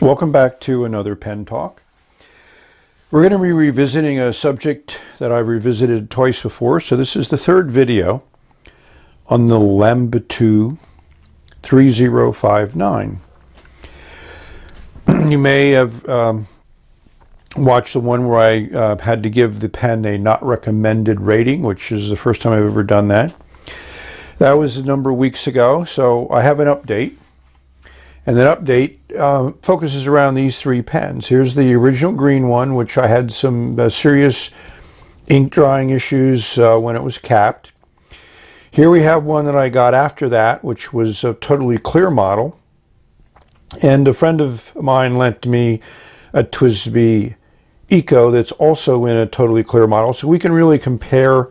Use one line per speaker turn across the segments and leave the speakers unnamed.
Welcome back to another pen talk. We're going to be revisiting a subject that I've revisited twice before, so this is the third video on the Lanbitou 3059. You may have watched the one where I had to give the pen a not recommended rating, which is the first time I've ever done that. That was a number of weeks ago, so I have an update. And that update focuses around these three pens. Here's the original green one, which I had some serious ink drying issues when it was capped. Here we have one that I got after that, which was a totally clear model. And a friend of mine lent me a TWSBI Eco that's also in a totally clear model. So we can really compare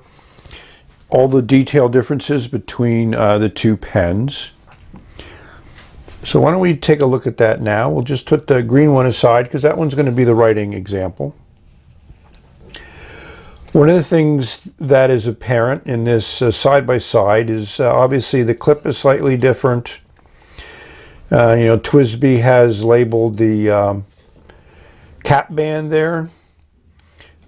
all the detail differences between the two pens. So why don't we take a look at that now. We'll just put the green one aside because that one's going to be the writing example. One of the things that is apparent in this side-by-side is obviously the clip is slightly different. TWSBI has labeled the cap band there.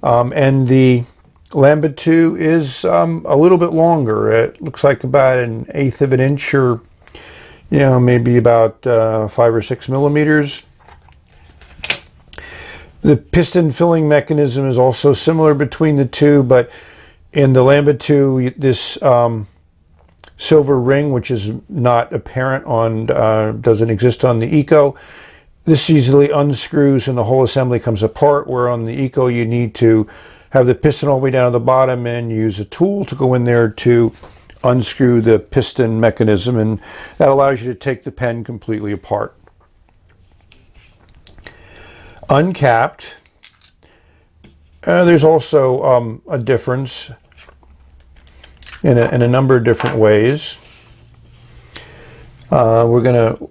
And the Lanbitou is a little bit longer. It looks like about 1/8 of an inch, or maybe about 5 or 6 millimeters. The piston filling mechanism is also similar between the two, but in the Lanbitou, this silver ring, which is not apparent on, doesn't exist on the Eco, this easily unscrews and the whole assembly comes apart, where on the Eco you need to have the piston all the way down to the bottom and use a tool to go in there to unscrew the piston mechanism, and that allows you to take the pen completely apart. Uncapped, there's also a difference in a number of different ways. We're going to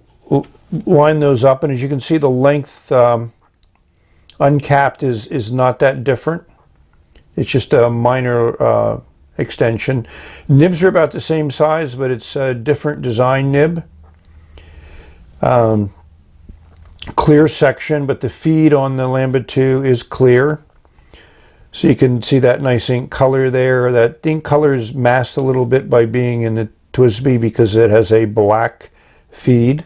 line those up, and as you can see, the length uncapped is not that different. It's just a minor extension. Nibs are about the same size, but it's a different design nib. Clear section, but the feed on the Lanbitou is clear. So you can see that nice ink color there. That ink color is masked a little bit by being in the TWSBI because it has a black feed.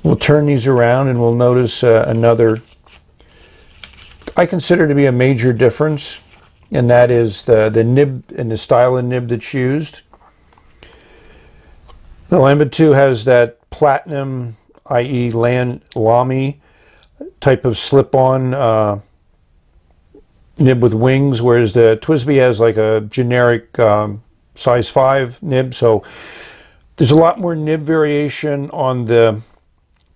We'll turn these around and we'll notice another, I consider to be a major difference, and that is the nib and the style of nib that's used. The Lanbitou has that platinum, i.e. Lamy type of slip-on nib with wings, whereas the TWSBI has like a generic size 5 nib. So there's a lot more nib variation on the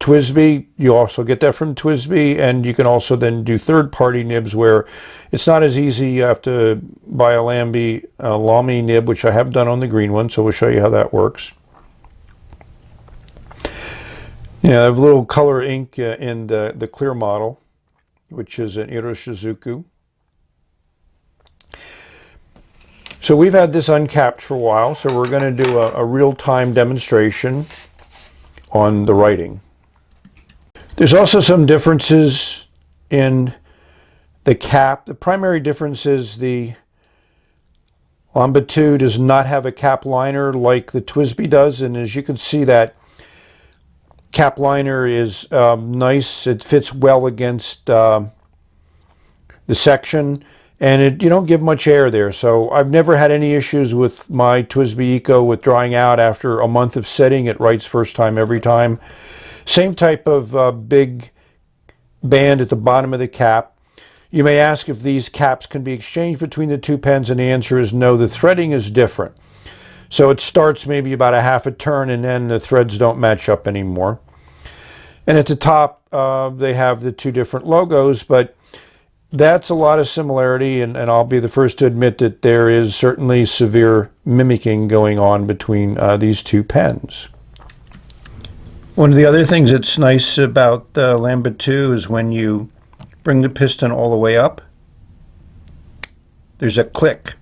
TWSBI. You also get that from TWSBI, and you can also then do third-party nibs where it's not as easy. You have to buy a Lamy nib, which I have done on the green one, so we'll show you how that works. I have a little color ink in the clear model, which is an Iroshizuku. So we've had this uncapped for a while, so we're going to do a real-time demonstration on the writing. There's also some differences in the cap. The primary difference is the Lanbitou does not have a cap liner like the TWSBI does, and as you can see, that cap liner is nice. It fits well against the section, and you don't give much air there. So I've never had any issues with my TWSBI Eco with drying out. After a month of setting, it writes first time every time. Same type of big band at the bottom of the cap. You may ask if these caps can be exchanged between the two pens, and the answer is no. The threading is different. So it starts maybe about a half a turn, and then the threads don't match up anymore. And at the top, they have the two different logos, but that's a lot of similarity, and I'll be the first to admit that there is certainly severe mimicking going on between these two pens. One of the other things that's nice about the Lanbitou is when you bring the piston all the way up, there's a click.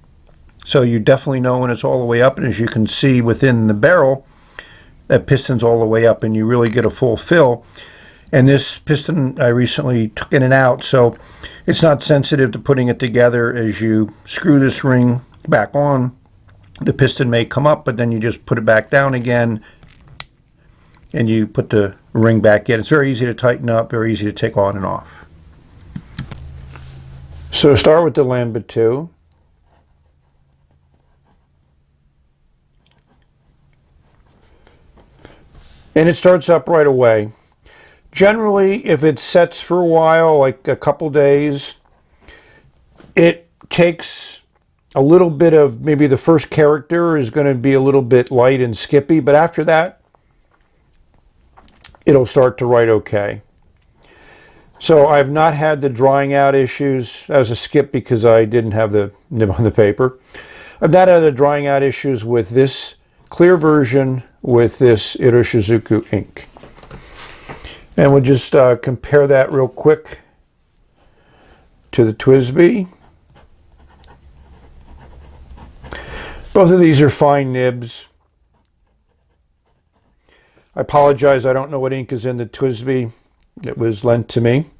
So you definitely know when it's all the way up, and as you can see within the barrel, that piston's all the way up and you really get a full fill. And this piston, I recently took in and out, so it's not sensitive to putting it together. As you screw this ring back on, the piston may come up, but then you just put it back down again, and you put the ring back in. It's very easy to tighten up, very easy to take on and off. So start with the Lanbitou. And it starts up right away. Generally, if it sets for a while, like a couple days, it takes a little bit of, maybe the first character is going to be a little bit light and skippy, but after that, it'll start to write okay. So I've not had the drying out issues as a skip because I didn't have the nib on the paper. I've not had the drying out issues with this clear version with this Iroshizuku ink. And we'll just compare that real quick to the TWSBI. Both of these are fine nibs. I apologize, I don't know what ink is in the TWSBI. It was lent to me.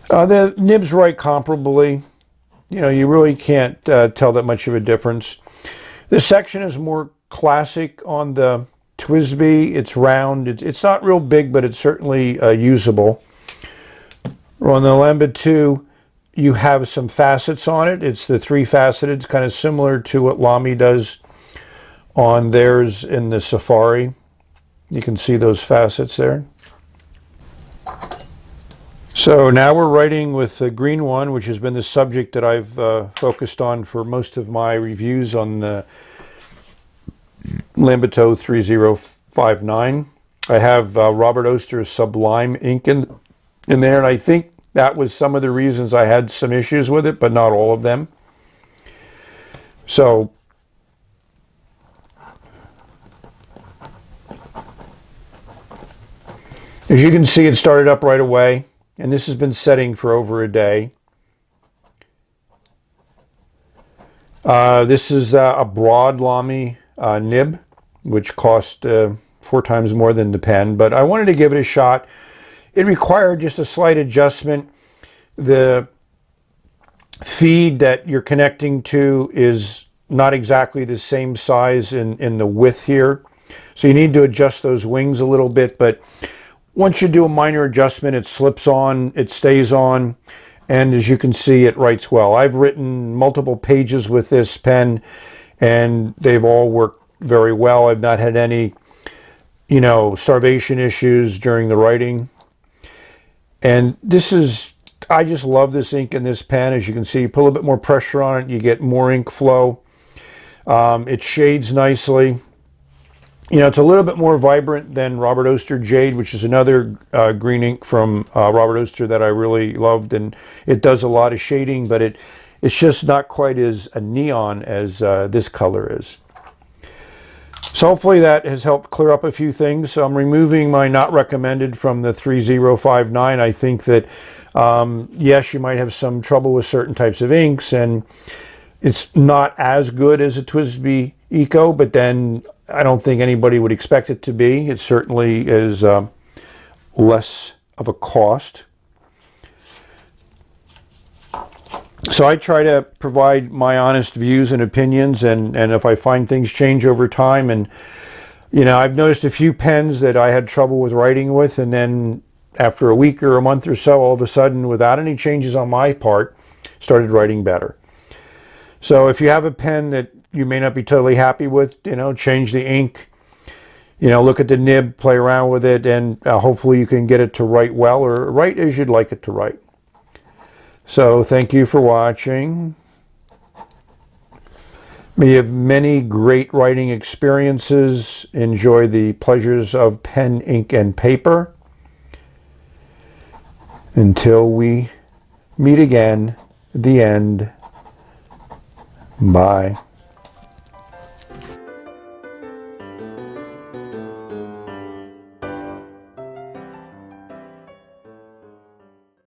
The nibs write comparably. You know, you really can't tell that much of a difference. This section is more classic on the TWSBI. It's round. It's not real big, but it's certainly usable. On the Lanbitou, you have some facets on it. It's the three-faceted, kind of similar to what Lamy does on theirs in the Safari. You can see those facets there. So now we're writing with the green one, which has been the subject that I've focused on for most of my reviews on the Lanbitou 3059. I have Robert Oster's Sublime ink in there, and I think that was some of the reasons I had some issues with it, but not all of them. So as you can see, it started up right away, and this has been setting for over a day. This is a broad Lamy nib, which cost 4 times more than the pen, but I wanted to give it a shot. It required just a slight adjustment. The feed that you're connecting to is not exactly the same size in the width here, so you need to adjust those wings a little bit, but once you do a minor adjustment, it slips on, it stays on, and as you can see, it writes well. I've written multiple pages with this pen, and they've all worked very well. I've not had any, you know, starvation issues during the writing. And this is, I just love this ink in this pen. As you can see, you put a little bit more pressure on it, you get more ink flow. It shades nicely. You know, it's a little bit more vibrant than Robert Oster Jade, which is another green ink from Robert Oster that I really loved, and it does a lot of shading, but it's just not quite as a neon as this color is. So hopefully that has helped clear up a few things. So I'm removing my not recommended from the 3059. I think that, yes, you might have some trouble with certain types of inks, and it's not as good as a TWSBI Eco, but then I don't think anybody would expect it to be. It certainly is less of a cost. So I try to provide my honest views and opinions, and if I find things change over time, and you know, I've noticed a few pens that I had trouble with writing with, and then after a week or a month or so, all of a sudden, without any changes on my part, started writing better. So if you have a pen that you may not be totally happy with, you know, change the ink, you know, look at the nib, play around with it, and hopefully you can get it to write well, or write as you'd like it to write. So thank you for watching. May you have many great writing experiences. Enjoy the pleasures of pen, ink, and paper. Until we meet again, the end. Bye.